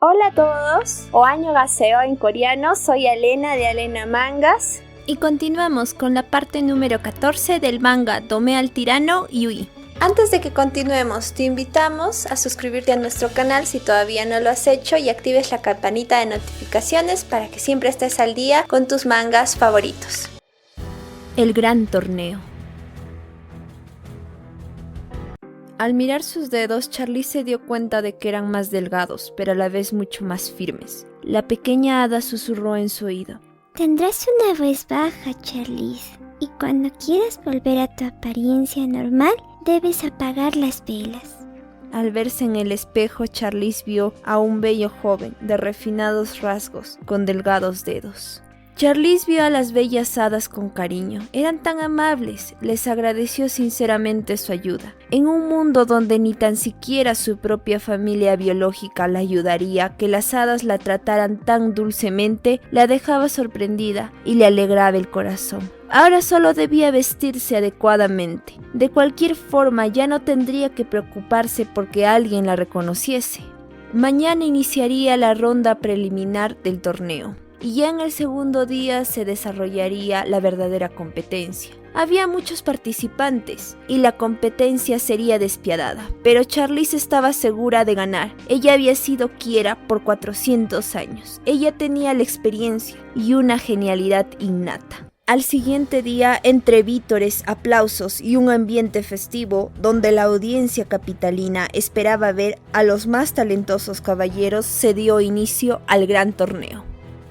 Hola a todos, Annyeonghaseyo en coreano, soy Alena de Alena Mangas. Y continuamos con la parte número 14 del manga Dome al tirano Yui. Antes de que continuemos, te invitamos a suscribirte a nuestro canal si todavía no lo has hecho y actives la campanita de notificaciones para que siempre estés al día con tus mangas favoritos. El gran torneo. Al mirar sus dedos, Charlie se dio cuenta de que eran más delgados, pero a la vez mucho más firmes. La pequeña hada susurró en su oído: Tendrás una voz baja, Charlize, y cuando quieras volver a tu apariencia normal, debes apagar las velas. Al verse en el espejo, Charlize vio a un bello joven de refinados rasgos, con delgados dedos. Charlize vio a las bellas hadas con cariño. Eran tan amables, les agradeció sinceramente su ayuda. En un mundo donde ni tan siquiera su propia familia biológica la ayudaría, que las hadas la trataran tan dulcemente, la dejaba sorprendida y le alegraba el corazón. Ahora solo debía vestirse adecuadamente. De cualquier forma ya no tendría que preocuparse porque alguien la reconociese. Mañana iniciaría la ronda preliminar del torneo. Y ya en el segundo día se desarrollaría la verdadera competencia. Había muchos participantes y la competencia sería despiadada, pero Charlize estaba segura de ganar. Ella había sido Kiera por 400 años. Ella tenía la experiencia y una genialidad innata. Al siguiente día, entre vítores, aplausos y un ambiente festivo, donde la audiencia capitalina esperaba ver a los más talentosos caballeros, se dio inicio al gran torneo.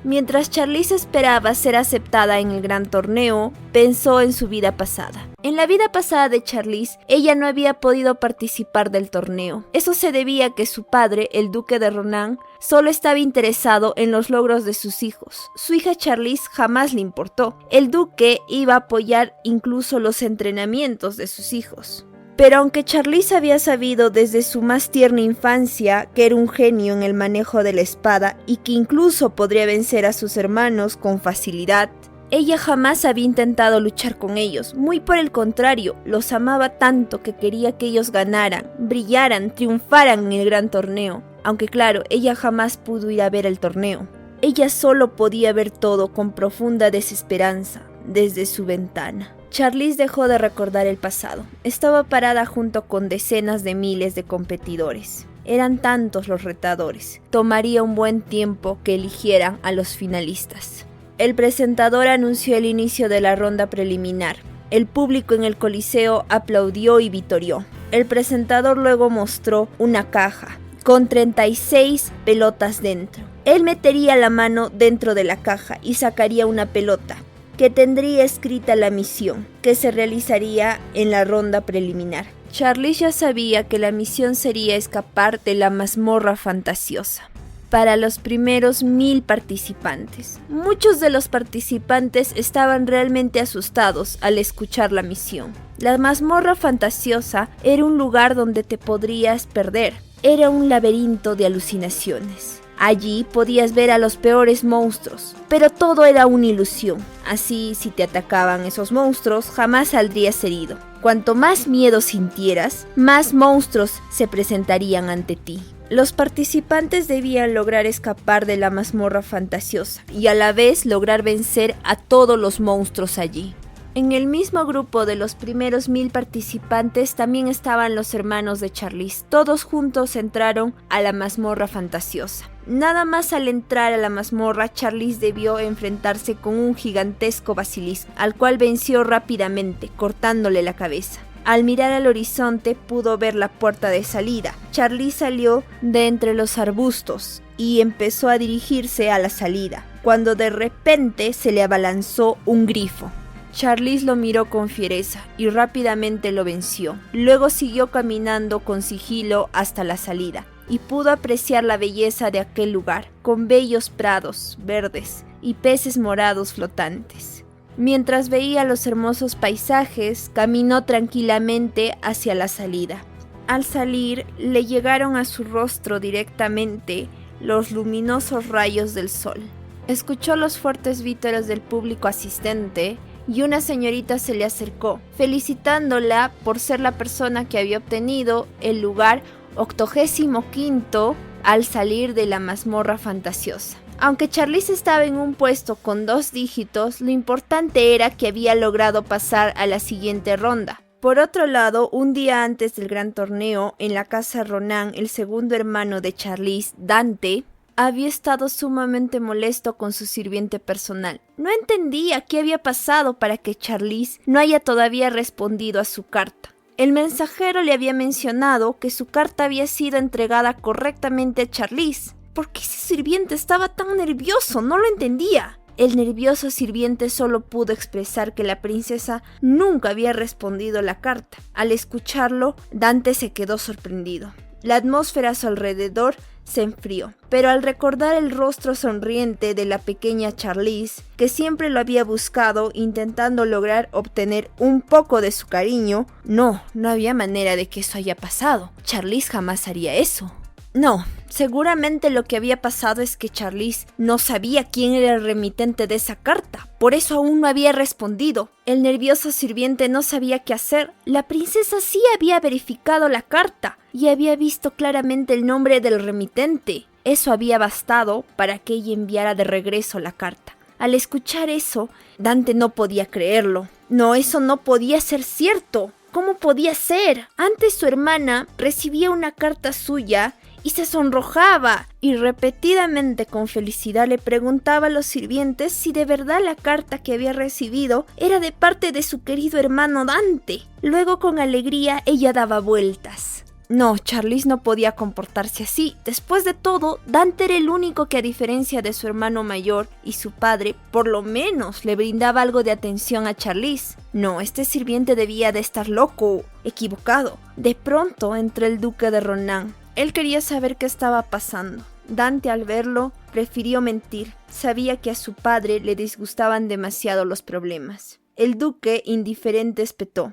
Mientras Charlize esperaba ser aceptada en el gran torneo, pensó en su vida pasada. En la vida pasada de Charlize, ella no había podido participar del torneo. Eso se debía a que su padre, el duque de Ronan, solo estaba interesado en los logros de sus hijos. Su hija Charlize jamás le importó. El duque iba a apoyar incluso los entrenamientos de sus hijos. Pero aunque Charlize había sabido desde su más tierna infancia que era un genio en el manejo de la espada y que incluso podría vencer a sus hermanos con facilidad, ella jamás había intentado luchar con ellos. Muy por el contrario, los amaba tanto que quería que ellos ganaran, brillaran, triunfaran en el gran torneo. Aunque claro, ella jamás pudo ir a ver el torneo. Ella solo podía ver todo con profunda desesperanza desde su ventana. Charlize dejó de recordar el pasado. Estaba parada junto con decenas de miles de competidores. Eran tantos los retadores. Tomaría un buen tiempo que eligieran a los finalistas. El presentador anunció el inicio de la ronda preliminar. El público en el coliseo aplaudió y vitorió. El presentador luego mostró una caja con 36 pelotas dentro. Él metería la mano dentro de la caja y sacaría una pelota que tendría escrita la misión que se realizaría en la ronda preliminar. Charlize ya sabía que la misión sería escapar de la mazmorra fantasiosa. Para los primeros 1000 participantes. Muchos de los participantes estaban realmente asustados al escuchar la misión. La mazmorra fantasiosa era un lugar donde te podrías perder. Era un laberinto de alucinaciones. Allí podías ver a los peores monstruos, pero todo era una ilusión. Así, si te atacaban esos monstruos, jamás saldrías herido. Cuanto más miedo sintieras, más monstruos se presentarían ante ti. Los participantes debían lograr escapar de la mazmorra fantasiosa y a la vez lograr vencer a todos los monstruos allí. En el mismo grupo de los primeros 1000 participantes también estaban los hermanos de Charlize. Todos juntos entraron a la mazmorra fantasiosa. Nada más al entrar a la mazmorra, Charlize debió enfrentarse con un gigantesco basilisco, al cual venció rápidamente, cortándole la cabeza. Al mirar al horizonte pudo ver la puerta de salida. Charlize salió de entre los arbustos y empezó a dirigirse a la salida, cuando de repente se le abalanzó un grifo. Charlize lo miró con fiereza y rápidamente lo venció. Luego siguió caminando con sigilo hasta la salida y pudo apreciar la belleza de aquel lugar, con bellos prados verdes y peces morados flotantes. Mientras veía los hermosos paisajes, caminó tranquilamente hacia la salida. Al salir, le llegaron a su rostro directamente los luminosos rayos del sol. Escuchó los fuertes vítores del público asistente y una señorita se le acercó, felicitándola por ser la persona que había obtenido el lugar 85º al salir de la mazmorra fantasiosa. Aunque Charlize estaba en un puesto con 2 dígitos, lo importante era que había logrado pasar a la siguiente ronda. Por otro lado, un día antes del gran torneo, en la casa Ronan, el segundo hermano de Charlize, Dante, había estado sumamente molesto con su sirviente personal. No entendía qué había pasado para que Charlize no haya todavía respondido a su carta. El mensajero le había mencionado que su carta había sido entregada correctamente a Charlize. ¿Por qué ese sirviente estaba tan nervioso? No lo entendía. El nervioso sirviente solo pudo expresar que la princesa nunca había respondido la carta. Al escucharlo, Dante se quedó sorprendido. La atmósfera a su alrededor se enfrió, pero al recordar el rostro sonriente de la pequeña Charlize, que siempre lo había buscado intentando lograr obtener un poco de su cariño, no había manera de que eso haya pasado. Charlize jamás haría eso. No, seguramente lo que había pasado es que Charlize no sabía quién era el remitente de esa carta, por eso aún no había respondido. El nervioso sirviente no sabía qué hacer. La princesa sí había verificado la carta y había visto claramente el nombre del remitente. Eso había bastado para que ella enviara de regreso la carta. Al escuchar eso, Dante no podía creerlo. No, eso no podía ser cierto. ¿Cómo podía ser? Antes su hermana recibía una carta suya y se sonrojaba, y repetidamente con felicidad le preguntaba a los sirvientes si de verdad la carta que había recibido era de parte de su querido hermano Dante. Luego con alegría ella daba vueltas. No, Charlize no podía comportarse así. Después de todo, Dante era el único que, a diferencia de su hermano mayor y su padre, por lo menos le brindaba algo de atención a Charlize. No, este sirviente debía de estar loco, equivocado. De pronto entró el duque de Ronan. Él quería saber qué estaba pasando. Dante, al verlo, prefirió mentir. Sabía que a su padre le disgustaban demasiado los problemas. El duque, indiferente, espetó: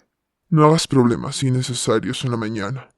No hagas problemas innecesarios en la mañana.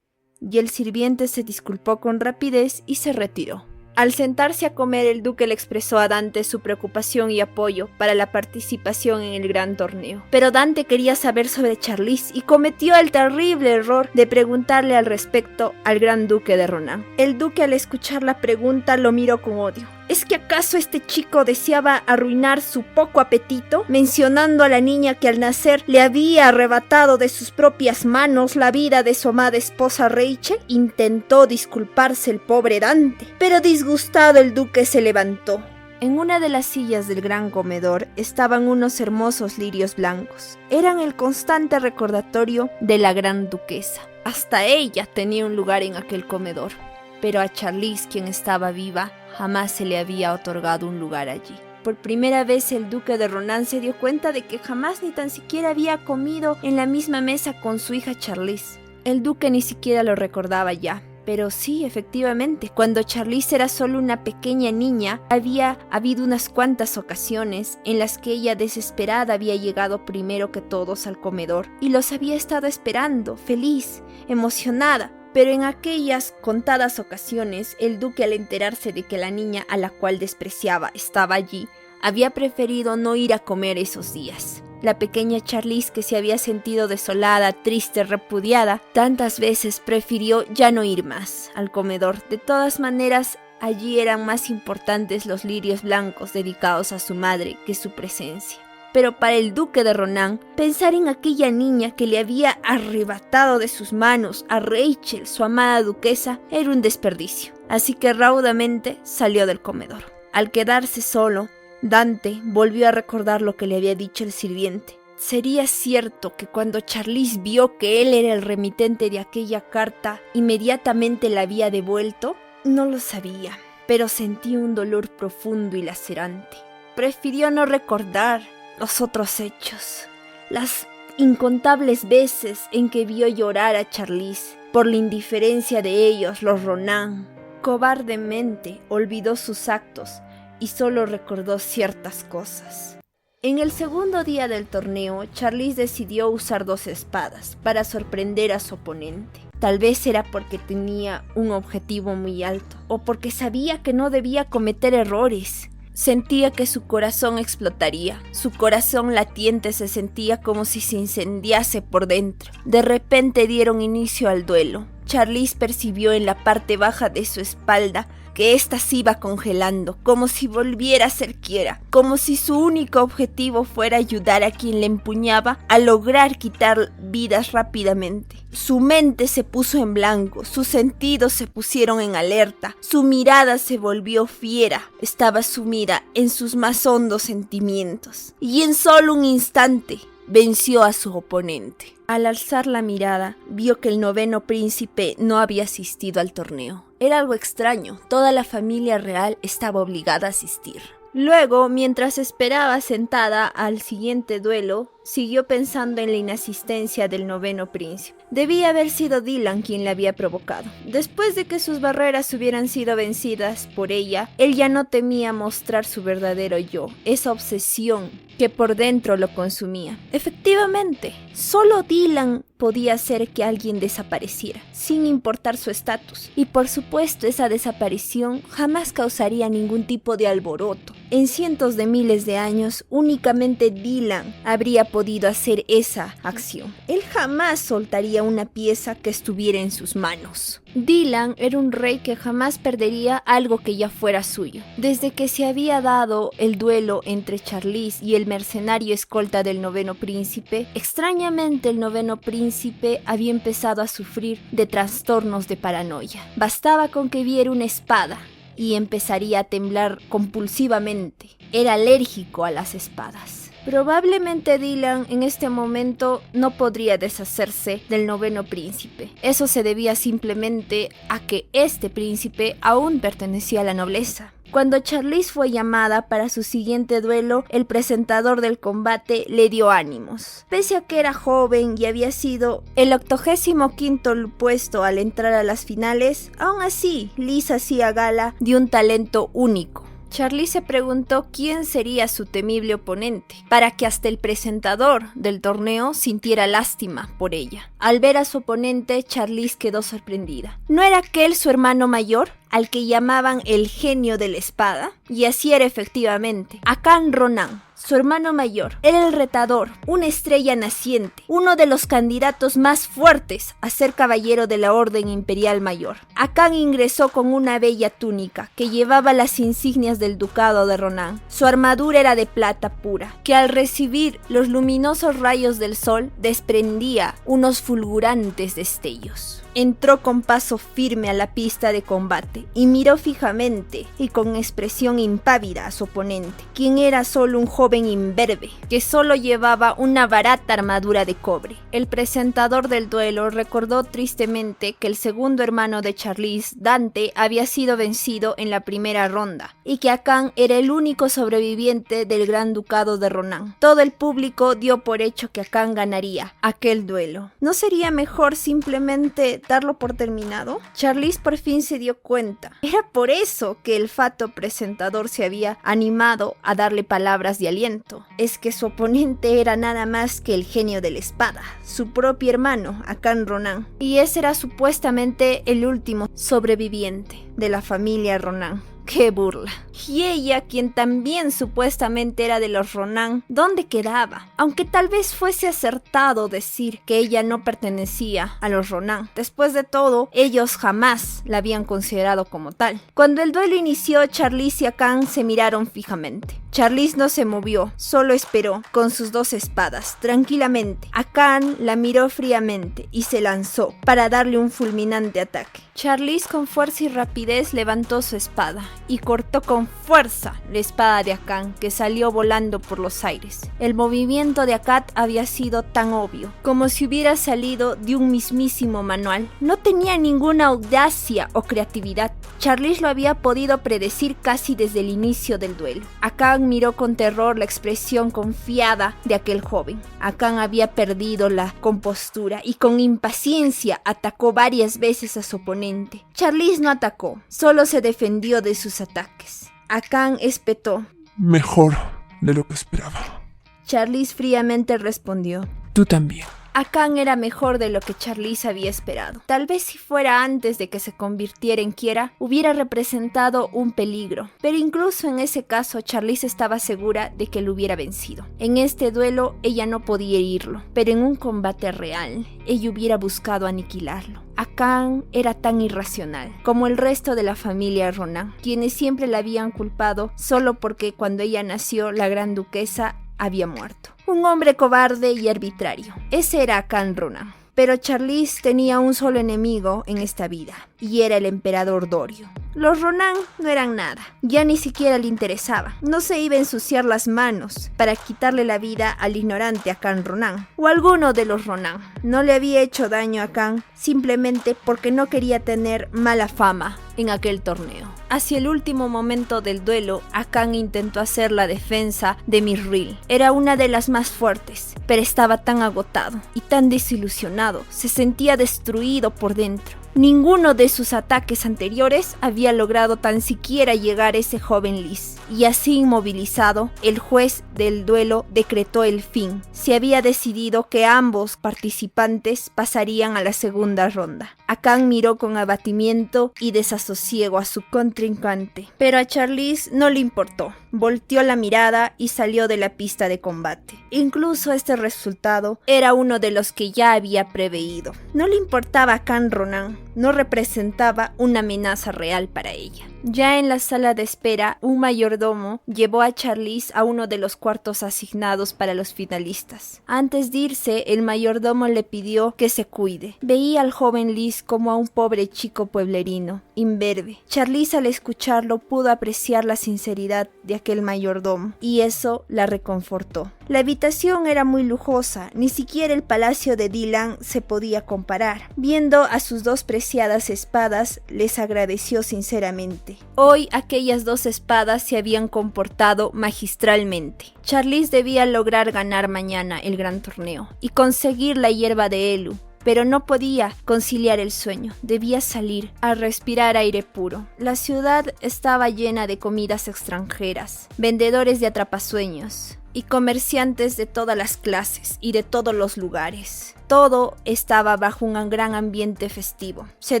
Y el sirviente se disculpó con rapidez y se retiró. Al sentarse a comer, el duque le expresó a Dante su preocupación y apoyo para la participación en el gran torneo. Pero Dante quería saber sobre Charlize y cometió el terrible error de preguntarle al respecto al gran duque de Ronan. El duque, al escuchar la pregunta, lo miró con odio. ¿Es que acaso este chico deseaba arruinar su poco apetito, mencionando a la niña que al nacer le había arrebatado de sus propias manos la vida de su amada esposa Rachel? Intentó disculparse el pobre Dante, pero disgustado el duque se levantó. En una de las sillas del gran comedor estaban unos hermosos lirios blancos. Eran el constante recordatorio de la gran duquesa. Hasta ella tenía un lugar en aquel comedor. Pero a Charlize, quien estaba viva, jamás se le había otorgado un lugar allí. Por primera vez el duque de Ronan se dio cuenta de que jamás ni tan siquiera había comido en la misma mesa con su hija Charlize. El duque ni siquiera lo recordaba ya. Pero sí, efectivamente, cuando Charlize era solo una pequeña niña, había habido unas cuantas ocasiones en las que ella desesperada había llegado primero que todos al comedor y los había estado esperando, feliz, emocionada. Pero en aquellas contadas ocasiones, el duque, al enterarse de que la niña a la cual despreciaba estaba allí, había preferido no ir a comer esos días. La pequeña Charlize, que se había sentido desolada, triste, repudiada, tantas veces prefirió ya no ir más al comedor. De todas maneras, allí eran más importantes los lirios blancos dedicados a su madre que su presencia. Pero para el duque de Ronan, pensar en aquella niña que le había arrebatado de sus manos a Rachel, su amada duquesa, era un desperdicio. Así que raudamente salió del comedor. Al quedarse solo, Dante volvió a recordar lo que le había dicho el sirviente. ¿Sería cierto que cuando Charlize vio que él era el remitente de aquella carta, inmediatamente la había devuelto? No lo sabía, pero sentía un dolor profundo y lacerante. Prefirió no recordar los otros hechos, las incontables veces en que vio llorar a Charlize por la indiferencia de ellos, los Ronan. Cobardemente olvidó sus actos y solo recordó ciertas cosas. En el segundo día del torneo, Charlize decidió usar 2 espadas para sorprender a su oponente. Tal vez era porque tenía un objetivo muy alto, o porque sabía que no debía cometer errores. Sentía que su corazón explotaría. Su corazón latiente se sentía como si se incendiase por dentro. De repente dieron inicio al duelo. Charlize percibió en la parte baja de su espalda que ésta se iba congelando, como si volviera a ser quiera, como si su único objetivo fuera ayudar a quien le empuñaba a lograr quitar vidas rápidamente. Su mente se puso en blanco, sus sentidos se pusieron en alerta, su mirada se volvió fiera, estaba sumida en sus más hondos sentimientos, y en solo un instante venció a su oponente. Al alzar la mirada, vio que el 9º príncipe no había asistido al torneo. Era algo extraño, toda la familia real estaba obligada a asistir. Luego, mientras esperaba sentada al siguiente duelo, siguió pensando en la inasistencia del 9º príncipe. Debía haber sido Dylan quien la había provocado. Después de que sus barreras hubieran sido vencidas por ella, él ya no temía mostrar su verdadero yo, esa obsesión que por dentro lo consumía. Efectivamente, solo Dylan podía hacer que alguien desapareciera, sin importar su estatus. Y por supuesto, esa desaparición jamás causaría ningún tipo de alboroto. En cientos de miles de años, únicamente Dylan habría podido hacer esa acción. Él jamás soltaría una pieza que estuviera en sus manos. Dylan era un rey que jamás perdería algo que ya fuera suyo. Desde que se había dado el duelo entre Charlize y el mercenario escolta del 9º príncipe, extrañamente el 9º príncipe había empezado a sufrir de trastornos de paranoia. Bastaba con que viera una espada y empezaría a temblar compulsivamente. Era alérgico a las espadas. Probablemente Dylan en este momento no podría deshacerse del 9º príncipe. Eso se debía simplemente a que este príncipe aún pertenecía a la nobleza. Cuando Charlize fue llamada para su siguiente duelo, el presentador del combate le dio ánimos. Pese a que era joven y había sido el 85º puesto al entrar a las finales, aún así Liz hacía gala de un talento único. Charlize se preguntó quién sería su temible oponente, para que hasta el presentador del torneo sintiera lástima por ella. Al ver a su oponente, Charlize quedó sorprendida. ¿No era aquel su hermano mayor, al que llamaban el genio de la espada? Y así era efectivamente. Hakan Ronan, su hermano mayor, era el retador, una estrella naciente, uno de los candidatos más fuertes a ser caballero de la Orden Imperial Mayor. Hakan ingresó con una bella túnica que llevaba las insignias del ducado de Ronan. Su armadura era de plata pura, que al recibir los luminosos rayos del sol desprendía unos fulgurantes destellos. Entró con paso firme a la pista de combate y miró fijamente y con expresión impávida a su oponente, quien era solo un joven imberbe que solo llevaba una barata armadura de cobre. El presentador del duelo recordó tristemente que el segundo hermano de Charlize, Dante, había sido vencido en la primera ronda y que Hakan era el único sobreviviente del gran ducado de Ronan. Todo el público dio por hecho que Hakan ganaría aquel duelo. ¿No sería mejor simplemente darlo por terminado? Charlize por fin se dio cuenta. Era por eso que el fatuo presentador se había animado a darle palabras de aliento. Es que su oponente era nada más que el genio de la espada, su propio hermano, Hakan Ronan. Y ese era supuestamente el último sobreviviente de la familia Ronan. ¡Qué burla! Y ella, quien también supuestamente era de los Ronan, ¿dónde quedaba? Aunque tal vez fuese acertado decir que ella no pertenecía a los Ronan. Después de todo, ellos jamás la habían considerado como tal. Cuando el duelo inició, Charlize y Hakan se miraron fijamente. Charlize no se movió, solo esperó con sus dos espadas, tranquilamente. Hakan la miró fríamente y se lanzó para darle un fulminante ataque. Charlize con fuerza y rapidez levantó su espada y cortó con fuerza la espada de Hakan, que salió volando por los aires. El movimiento de Hakan había sido tan obvio, como si hubiera salido de un mismísimo manual. No tenía ninguna audacia o creatividad. Charlize lo había podido predecir casi desde el inicio del duelo. Hakan miró con terror la expresión confiada de aquel joven. Hakan había perdido la compostura y con impaciencia atacó varias veces a su oponente. Charlize no atacó, solo se defendió de sus ataques. Hakan espetó. Mejor de lo que esperaba. Charlize fríamente respondió. Tú también. Akán era mejor de lo que Charlize había esperado. Tal vez si fuera antes de que se convirtiera en Quiera, hubiera representado un peligro, pero incluso en ese caso Charlize estaba segura de que lo hubiera vencido. En este duelo ella no podía herirlo, pero en un combate real, ella hubiera buscado aniquilarlo. Akán era tan irracional como el resto de la familia Ronan, quienes siempre la habían culpado solo porque cuando ella nació la gran duquesa había muerto. Un hombre cobarde y arbitrario. Ese era Akán Ronan. Pero Charlize tenía un solo enemigo en esta vida, y era el emperador Dorio. Los Ronan no eran nada, ya ni siquiera le interesaba. No se iba a ensuciar las manos para quitarle la vida al ignorante Akán Ronan, o alguno de los Ronan. No le había hecho daño a Akán simplemente porque no quería tener mala fama en aquel torneo. Hacia el último momento del duelo, Akán intentó hacer la defensa de Mithril. Era una de las más fuertes, pero estaba tan agotado y tan desilusionado, se sentía destruido por dentro. Ninguno de sus ataques anteriores había logrado tan siquiera llegar a ese joven Lys. Y así inmovilizado, el juez del duelo decretó el fin. Se había decidido que ambos participantes pasarían a la segunda ronda. Akán miró con abatimiento y desasosiego a su contrincante, pero a Charlize no le importó. Volteó la mirada y salió de la pista de combate. Incluso este resultado era uno de los que ya había preveído. No le importaba a Akán Ronan, no representaba una amenaza real para ella. Ya en la sala de espera, un mayordomo llevó a Charlize a uno de los cuartos asignados para los finalistas. Antes de irse, el mayordomo le pidió que se cuide. Veía al joven Lys como a un pobre chico pueblerino, imberbe. Charlize al escucharlo pudo apreciar la sinceridad de aquel mayordomo, y eso la reconfortó. La habitación era muy lujosa, ni siquiera el palacio de Dylan se podía comparar. Viendo a sus dos preciadas espadas, les agradeció sinceramente. Hoy aquellas dos espadas se habían comportado magistralmente. Charlize debía lograr ganar mañana el gran torneo y conseguir la hierba de Elu. Pero no podía conciliar el sueño, debía salir a respirar aire puro. La ciudad estaba llena de comidas extranjeras, vendedores de atrapasueños y comerciantes de todas las clases y de todos los lugares. Todo estaba bajo un gran ambiente festivo. Se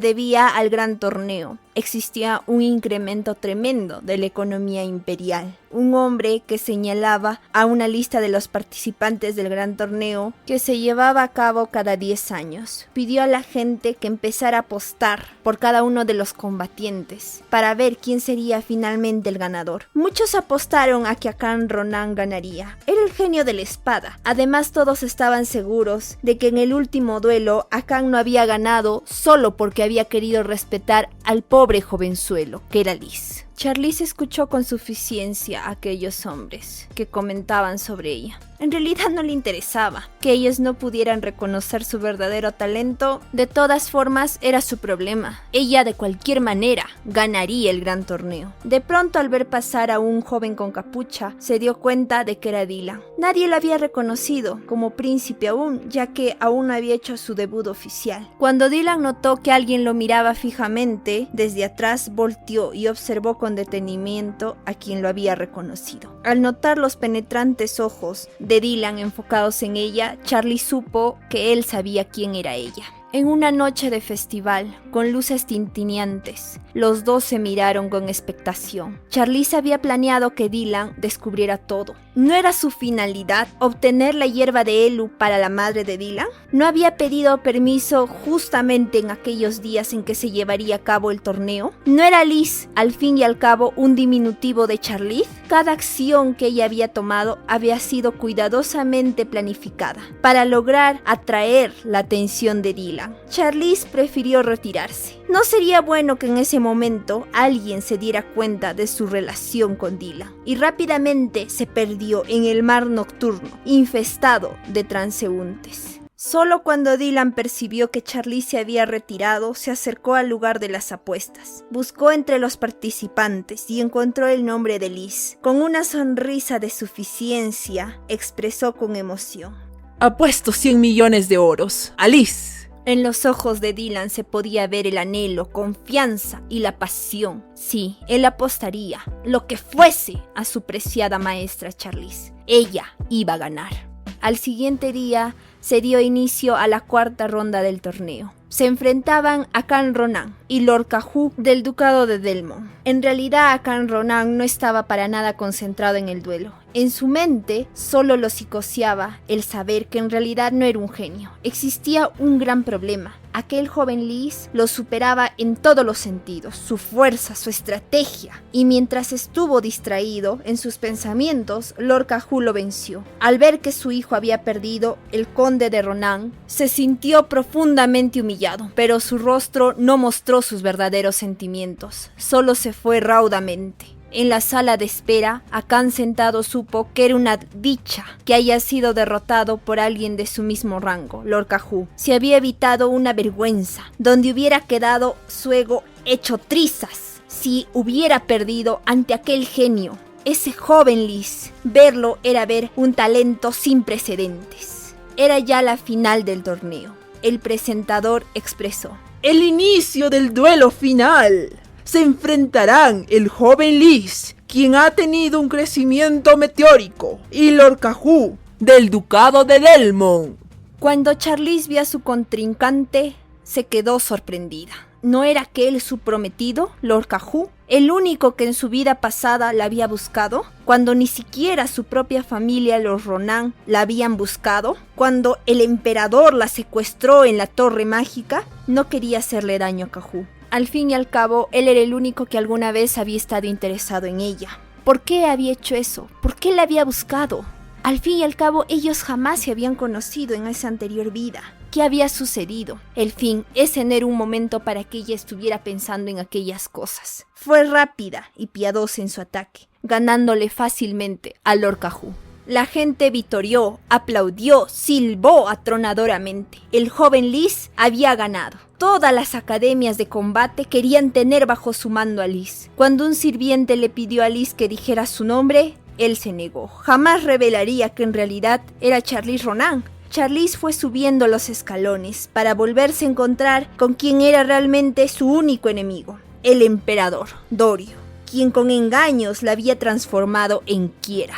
debía al gran torneo. Existía un incremento tremendo de la economía imperial. Un hombre que señalaba a una lista de los participantes del gran torneo que se llevaba a cabo cada 10 años. Pidió a la gente que empezara a apostar por cada uno de los combatientes para ver quién sería finalmente el ganador. Muchos apostaron a que Akán Ronan ganaría. Era el genio de la espada. Además, todos estaban seguros de que en el último duelo Akán no había ganado solo porque había querido respetar al pobre jovenzuelo que era Lys. Charlize escuchó con suficiencia a aquellos hombres que comentaban sobre ella. En realidad no le interesaba que ellos no pudieran reconocer su verdadero talento. De todas formas, era su problema. Ella de cualquier manera ganaría el gran torneo. De pronto, al ver pasar a un joven con capucha, se dio cuenta de que era Dylan. Nadie lo había reconocido como príncipe aún, ya que aún no había hecho su debut oficial. Cuando Dylan notó que alguien lo miraba fijamente, desde atrás volteó y observó con detenimiento a quien lo había reconocido. Al notar los penetrantes ojos de Dylan enfocados en ella, Charlie supo que él sabía quién era ella. En una noche de festival, con luces tintineantes, los dos se miraron con expectación. Charlize había planeado que Dylan descubriera todo. ¿No era su finalidad obtener la hierba de Elu para la madre de Dylan? ¿No había pedido permiso justamente en aquellos días en que se llevaría a cabo el torneo? ¿No era Lys, al fin y al cabo, un diminutivo de Charlize? Cada acción que ella había tomado había sido cuidadosamente planificada para lograr atraer la atención de Dylan. Charlize prefirió retirarse. No sería bueno que en ese momento alguien se diera cuenta de su relación con Dylan, y rápidamente se perdió en el mar nocturno, infestado de transeúntes. Solo cuando Dylan percibió que Charlize se había retirado, se acercó al lugar de las apuestas. Buscó entre los participantes y encontró el nombre de Lys. Con una sonrisa de suficiencia, expresó con emoción: Apuesto 100 millones de oros a Lys. En los ojos de Dylan se podía ver el anhelo, confianza y la pasión. Sí, él apostaría lo que fuese a su preciada maestra Charlize. Ella iba a ganar. Al siguiente día se dio inicio a la cuarta ronda del torneo. Se enfrentaban Akan Ronan y Lord Caju del Ducado de Delmont. En realidad Akan Ronan no estaba para nada concentrado en el duelo. En su mente solo lo psicoseaba el saber que en realidad no era un genio. Existía un gran problema. Aquel joven Lys lo superaba en todos los sentidos, su fuerza, su estrategia. Y mientras estuvo distraído en sus pensamientos, Lord Caju lo venció. Al ver que su hijo había perdido, el conde de Ronan se sintió profundamente humillado, pero su rostro no mostró sus verdaderos sentimientos, solo se fue raudamente. En la sala de espera, Akan sentado supo que era una dicha que haya sido derrotado por alguien de su mismo rango, Lord Caju. Se había evitado una vergüenza, donde hubiera quedado su ego hecho trizas si hubiera perdido ante aquel genio. Ese joven Lys, verlo era ver un talento sin precedentes. Era ya la final del torneo. El presentador expresó: El inicio del duelo final. Se enfrentarán el joven Lys, quien ha tenido un crecimiento meteórico, y Lord Caju, del Ducado de Delmont. Cuando Charlize vio a su contrincante, se quedó sorprendida. ¿No era aquel su prometido, Lord Caju? ¿El único que en su vida pasada la había buscado? Cuando ni siquiera su propia familia, los Ronan, la habían buscado. Cuando el emperador la secuestró en la Torre Mágica, no quería hacerle daño a Caju. Al fin y al cabo, él era el único que alguna vez había estado interesado en ella. ¿Por qué había hecho eso? ¿Por qué la había buscado? Al fin y al cabo, ellos jamás se habían conocido en esa anterior vida. ¿Qué había sucedido? El fin, ese no era un momento para que ella estuviera pensando en aquellas cosas. Fue rápida y piadosa en su ataque, ganándole fácilmente a Lord Caju. La gente vitorió, aplaudió, silbó atronadoramente. El joven Lys había ganado. Todas las academias de combate querían tener bajo su mando a Lys. Cuando un sirviente le pidió a Lys que dijera su nombre, él se negó. Jamás revelaría que en realidad era Charlize Ronan. Charlize fue subiendo los escalones para volverse a encontrar con quien era realmente su único enemigo, el emperador, Dorio, quien con engaños la había transformado en Quiera,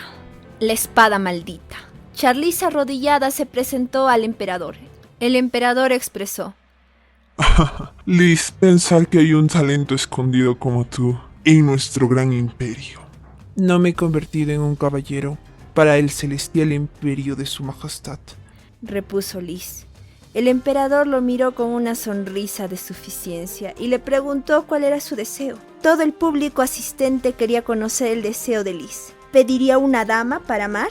la espada maldita. Charlize arrodillada se presentó al emperador. El emperador expresó: Lys, pensar que hay un talento escondido como tú en nuestro gran imperio. No me he convertido en un caballero para el celestial imperio de su majestad, repuso Lys. El emperador lo miró con una sonrisa de suficiencia y le preguntó cuál era su deseo. Todo el público asistente quería conocer el deseo de Lys. ¿Pediría una dama para amar?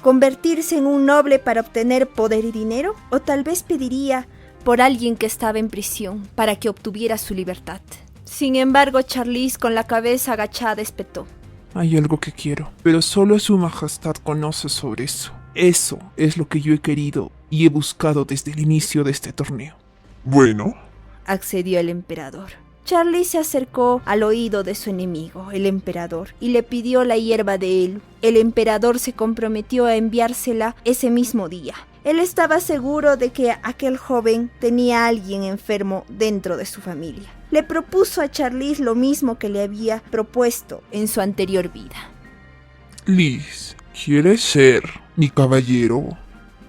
¿Convertirse en un noble para obtener poder y dinero? ¿O tal vez pediría por alguien que estaba en prisión para que obtuviera su libertad? Sin embargo, Charlize, con la cabeza agachada, espetó: Hay algo que quiero, pero solo su majestad conoce sobre eso. Eso es lo que yo he querido y he buscado desde el inicio de este torneo. Bueno, accedió el emperador. Charlize se acercó al oído de su enemigo, el emperador, y le pidió la hierba de Elu. El emperador se comprometió a enviársela ese mismo día. Él estaba seguro de que aquel joven tenía a alguien enfermo dentro de su familia. Le propuso a Charlize lo mismo que le había propuesto en su anterior vida. Lys, ¿quieres ser mi caballero?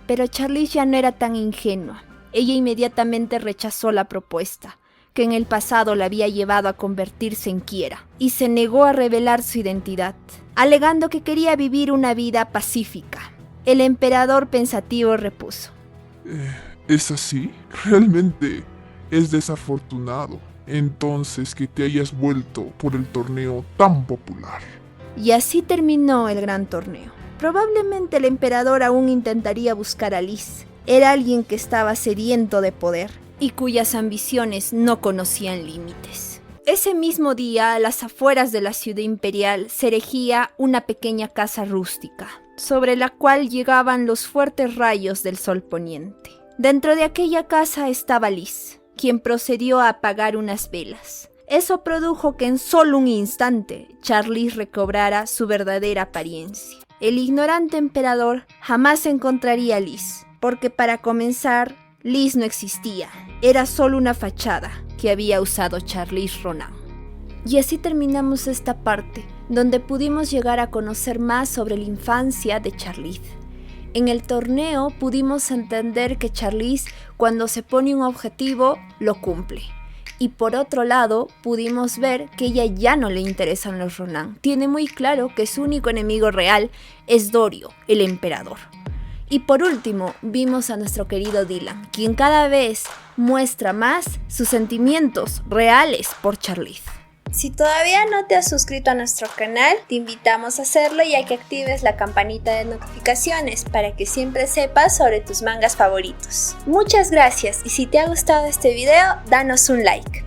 Pero Charlize ya no era tan ingenua. Ella inmediatamente rechazó la propuesta, que en el pasado la había llevado a convertirse en Quiera, y se negó a revelar su identidad, alegando que quería vivir una vida pacífica. El emperador pensativo repuso: ¿Es así? Realmente es desafortunado entonces que te hayas vuelto por el torneo tan popular. Y así terminó el gran torneo. Probablemente el emperador aún intentaría buscar a Lys. Era alguien que estaba sediento de poder y cuyas ambiciones no conocían límites. Ese mismo día, a las afueras de la ciudad imperial, se erigía una pequeña casa rústica, sobre la cual llegaban los fuertes rayos del sol poniente. Dentro de aquella casa estaba Lys, quien procedió a apagar unas velas. Eso produjo que en solo un instante Charlize recobrara su verdadera apariencia. El ignorante emperador jamás encontraría a Lys, porque para comenzar, Lys no existía, era solo una fachada que había usado Charlize Ronan. Y así terminamos esta parte, donde pudimos llegar a conocer más sobre la infancia de Charlize. En el torneo pudimos entender que Charlize, cuando se pone un objetivo, lo cumple. Y por otro lado, pudimos ver que ella ya no le interesan los Ronan. Tiene muy claro que su único enemigo real es Dorio, el emperador. Y por último, vimos a nuestro querido Dylan, quien cada vez muestra más sus sentimientos reales por Charlize. Si todavía no te has suscrito a nuestro canal, te invitamos a hacerlo y a que actives la campanita de notificaciones para que siempre sepas sobre tus mangas favoritos. Muchas gracias y si te ha gustado este video, danos un like.